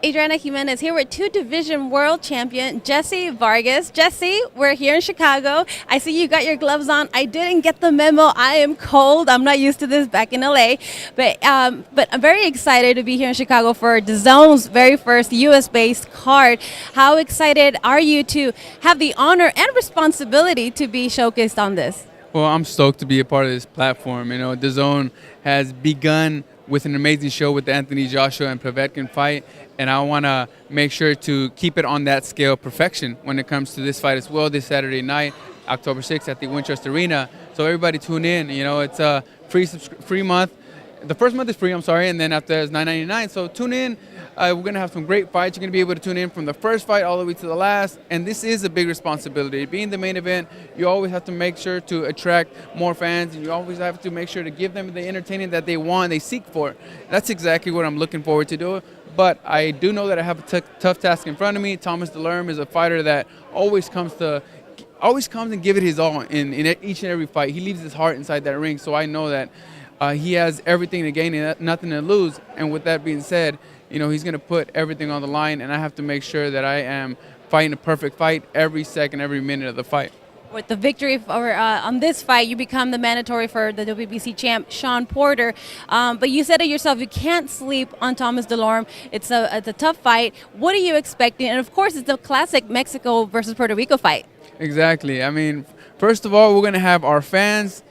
Adriana Jimenez here with two-division world champion Jessie Vargas. Jessie, we're here in Chicago. I see you got your gloves on. I didn't get the memo. I am cold. I'm not used to this back in LA. But I'm very excited to be here in Chicago for DAZN's very first US-based card. How excited are you to have the honor and responsibility to be showcased on this? Well, I'm stoked to be a part of this platform. You know, DAZN has begun with an amazing show with the Anthony Joshua and Povetkin fight, and I want to make sure to keep it on that scale of perfection when it comes to this fight as well this Saturday night, October 6th at the Winchester Arena. So everybody tune in. You know, it's a free month. The first month is free, I'm sorry, and then after that is $9.99. So tune in. We're going to have some great fights. You're going to be able to tune in from the first fight all the way to the last. And this is a big responsibility. Being the main event, you always have to make sure to attract more fans. And you always have to make sure to give them the entertainment that they want, they seek for. That's exactly what I'm looking forward to do. But I do know that I have a tough task in front of me. Thomas Dulorme is a fighter that always comes and give it his all in each and every fight. He leaves his heart inside that ring. So I know that he has everything to gain and nothing to lose. And with that being said, you know, he's going to put everything on the line, and I have to make sure that I am fighting a perfect fight every second, every minute of the fight. With the victory on this fight, you become the mandatory for the WBC champ, Shawn Porter. But you said it yourself, you can't sleep on Thomas Dulorme. It's a tough fight. What are you expecting? And, of course, it's the classic Mexico versus Puerto Rico fight. Exactly. I mean, first of all, we're going to have our fans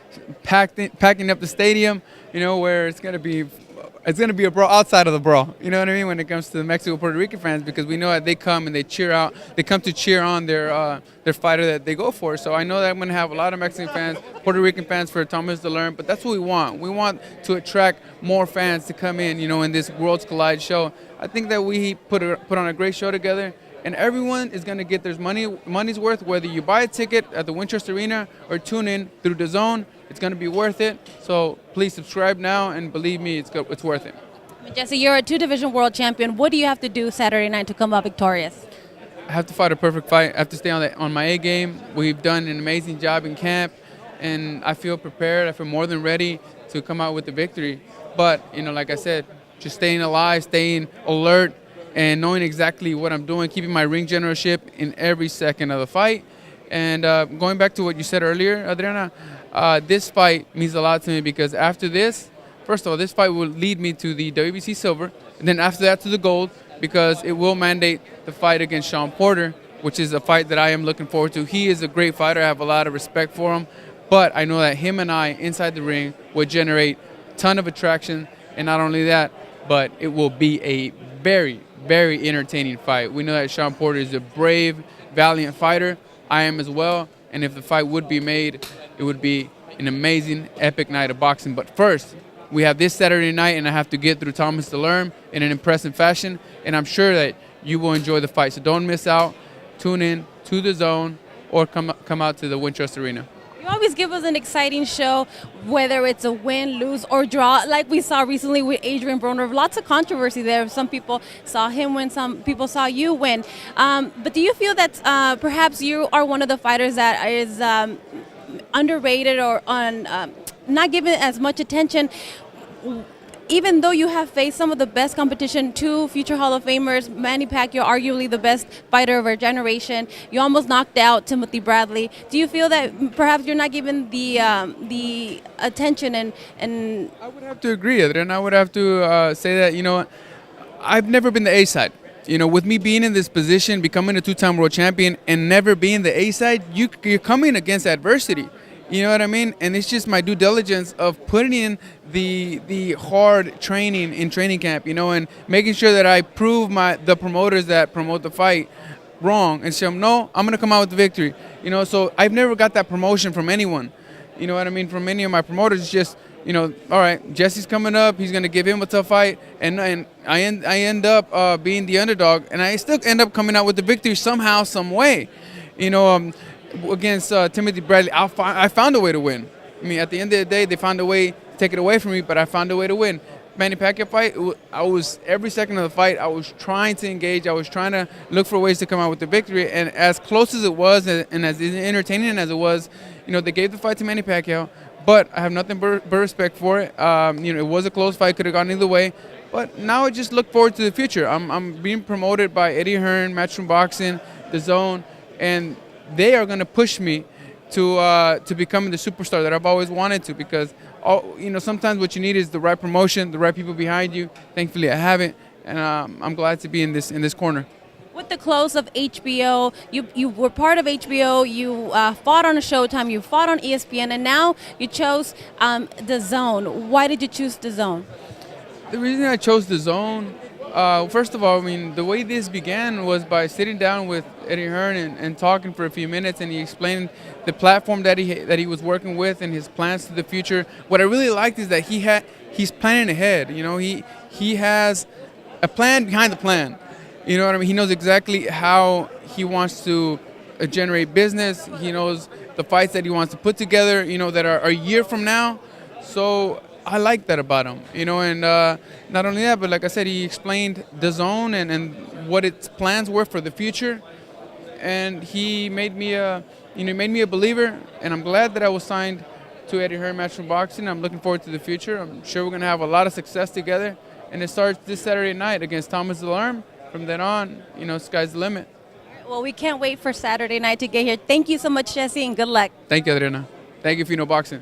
packing up the stadium, you know, where it's going to be a brawl outside of the brawl. You know what I mean? When it comes to the Mexico Puerto Rican fans, because we know that they come and they come to cheer on their fighter that they go for. So I know that I'm going to have a lot of Mexican fans, Puerto Rican fans for Thomas Dulorme, but that's what we want. We want to attract more fans to come in, you know, in this Worlds Collide show. I think that we put on a great show together, and everyone is going to get their money's worth, whether you buy a ticket at the Winchester Arena or tune in through DAZN. It's going to be worth it. So please subscribe now, and believe me, it's worth it. Jessie, you're a two-division world champion. What do you have to do Saturday night to come out victorious? I have to fight a perfect fight. I have to stay on my A game. We've done an amazing job in camp, and I feel prepared. I feel more than ready to come out with the victory. But, you know, like I said, just staying alive, staying alert, and knowing exactly what I'm doing, keeping my ring generalship in every second of the fight. And going back to what you said earlier, Adriana, this fight means a lot to me because after this, first of all, this fight will lead me to the WBC silver, and then after that to the gold, because it will mandate the fight against Shawn Porter, which is a fight that I am looking forward to. He is a great fighter. I have a lot of respect for him, but I know that him and I inside the ring would generate a ton of attraction, and not only that, but it will be a very, very entertaining fight. We know that Shawn Porter is a brave, valiant fighter. I am as well, and if the fight would be made, it would be an amazing, epic night of boxing. But first, we have this Saturday night, and I have to get through Thomas Dulorme in an impressive fashion, and I'm sure that you will enjoy the fight. So don't miss out. Tune in to DAZN or come out to the Winchester Arena. You always give us an exciting show, whether it's a win, lose, or draw, like we saw recently with Adrian Broner. Lots of controversy there. Some people saw him win, some people saw you win. But do you feel that perhaps you are one of the fighters that is underrated or not given as much attention, even though you have faced some of the best competition, two future Hall of Famers, Manny Pacquiao, arguably the best fighter of our generation. You almost knocked out Timothy Bradley. Do you feel that perhaps you're not given the attention and I would have to agree, Adrian. I would have to say that, you know, I've never been the A side. You know, with me being in this position, becoming a two-time world champion, and never being the A side, you're coming against adversity. You know what I mean? And it's just my due diligence of putting in the hard training in training camp, you know, and making sure that I prove the promoters that promote the fight wrong and show them, no, I'm going to come out with the victory. You know, so I've never got that promotion from anyone. You know what I mean? From any of my promoters, it's just, you know, all right, Jesse's coming up. He's going to give him a tough fight. And I end up being the underdog, and I still end up coming out with the victory somehow, some way. You know, against Timothy Bradley, I found a way to win. I mean, at the end of the day, they found a way to take it away from me, but I found a way to win. Manny Pacquiao fight, I was every second of the fight, I was trying to engage. I was trying to look for ways to come out with the victory. And as close as it was, and as entertaining as it was, you know, they gave the fight to Manny Pacquiao. But I have nothing but respect for it. You know, it was a close fight, could have gone either way. But now I just look forward to the future. I'm being promoted by Eddie Hearn, Matchroom Boxing, DAZN, and they are going to push me to becoming the superstar that I've always wanted to. Because sometimes what you need is the right promotion, the right people behind you. Thankfully, I have it, and I'm glad to be in this corner. With the close of HBO, you were part of HBO, you fought on a Showtime, you fought on ESPN, and now you chose DAZN. Why did you choose DAZN? The reason I chose DAZN, first of all, I mean, the way this began was by sitting down with Eddie Hearn and talking for a few minutes, and he explained the platform that he was working with and his plans to the future. What I really liked is that he's planning ahead. He has a plan behind the plan. You know what I mean? He knows exactly how he wants to generate business. He knows the fights that he wants to put together, that are a year from now. So I like that about him, and not only that, but like I said, he explained DAZN and what its plans were for the future. And he made me a believer, and I'm glad that I was signed to Eddie Hearn Matchroom Boxing. I'm looking forward to the future. I'm sure we're going to have a lot of success together. And it starts this Saturday night against Thomas Dulorme. From then on, sky's the limit. Well, we can't wait for Saturday night to get here. Thank you so much, Jessie, and good luck. Thank you, Adriana. Thank you, Fino Boxing.